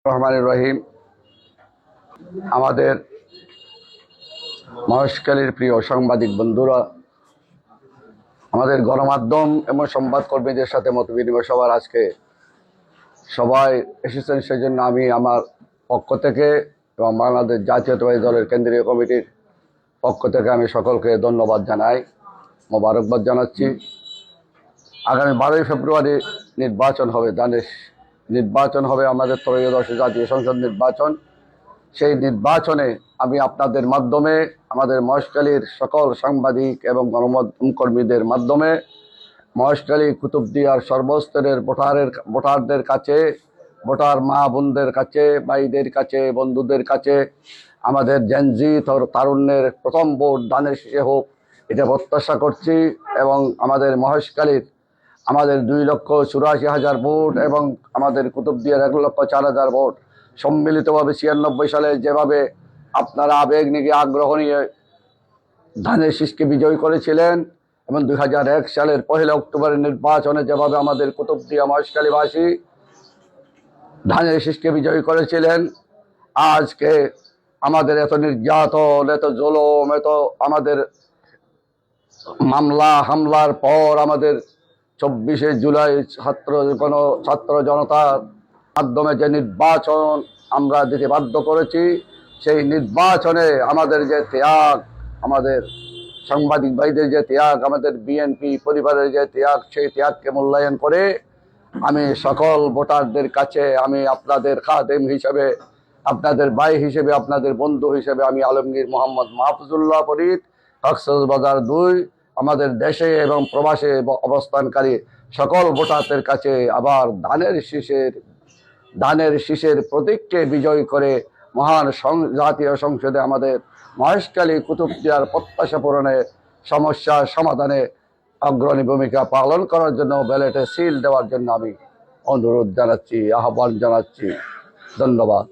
রহমানির রহিম। আমাদের মহেশখালীর প্রিয় সাংবাদিক বন্ধুরা, আমাদের গণমাধ্যম এবং সংবাদকর্মীদের সাথে মত বিনিময় সভার আজকে সবাই এসেছেন, সেজন্য আমি আমার পক্ষ থেকে এবং বাংলাদেশ জাতীয়তাবাদী দলের কেন্দ্রীয় কমিটির পক্ষ থেকে আমি সকলকে ধন্যবাদ জানাই, মোবারকবাদ জানাচ্ছি। আগামী 12ই ফেব্রুয়ারি নির্বাচন হবে, নির্বাচন হবে আমাদের ত্রয়োদশ জাতীয় সংসদ নির্বাচন। সেই নির্বাচনে আমি আপনাদের মাধ্যমে, আমাদের মহেশখালীর সকল সাংবাদিক এবং গণমাধ্যম কর্মীদের মাধ্যমে মহেশখালী কুতুবদিয়ার সর্বস্তরের ভোটারদের কাছে, ভোটার মা বোনদের কাছে, ভাইদের কাছে, বন্ধুদের কাছে আমাদের জেনজি তারুণ্যের প্রথম ভোট ধানের শীষে হোক, এটা প্রত্যাশা করছি। এবং আমাদের মহেশখালীর আমাদের 2,84,000 ভোট এবং আমাদের কুতুবদিয়ার 1,04,000 ভোট সম্মিলিতভাবে 96 সালে যেভাবে আপনারা আবেগ নিয়ে আগ্রহ নিয়ে ধানের শীষকে বিজয়ী করেছিলেন এবং 2001 সালের 1 অক্টোবরের নির্বাচনে যেভাবে আমাদের কুতুবদিয়া মহেশখালীবাসী ধানের শীষকে বিজয়ী করেছিলেন, আজকে আমাদের এত নির্যাতন, এত জুলুম, এত আমাদের মামলা হামলার পর আমাদের 24শে জুলাই ছাত্র জনতার মাধ্যমে যে নির্বাচন আমরা দিতে বাধ্য করেছি, সেই নির্বাচনে আমাদের যে ত্যাগ, আমাদের সাংবাদিক ভাইদের যে ত্যাগ, আমাদের বিএনপি পরিবারের যে ত্যাগ, সেই ত্যাগকে মূল্যায়ন করে আমি সকল ভোটারদের কাছে, আমি আপনাদের খাদেম হিসেবে, আপনাদের ভাই হিসেবে, আপনাদের বন্ধু হিসেবে আমি আলমগীর মোহাম্মদ মাহফুজুল্লাহ ফরিদ, কক্সবাজার 2, আমাদের দেশে এবং প্রবাসে অবস্থানকারী সকল ভোটারদের কাছে আবার ধানের শীষের প্রতীককে বিজয় করে মহান জাতীয় সংসদে আমাদের মহেশখালী কুতুবদিয়ার প্রত্যাশা পূরণে, সমস্যা সমাধানে অগ্রণী ভূমিকা পালন করার জন্য ব্যালটে সিল দেওয়ার জন্য আমি অনুরোধ জানাচ্ছি, আহ্বান জানাচ্ছি। ধন্যবাদ।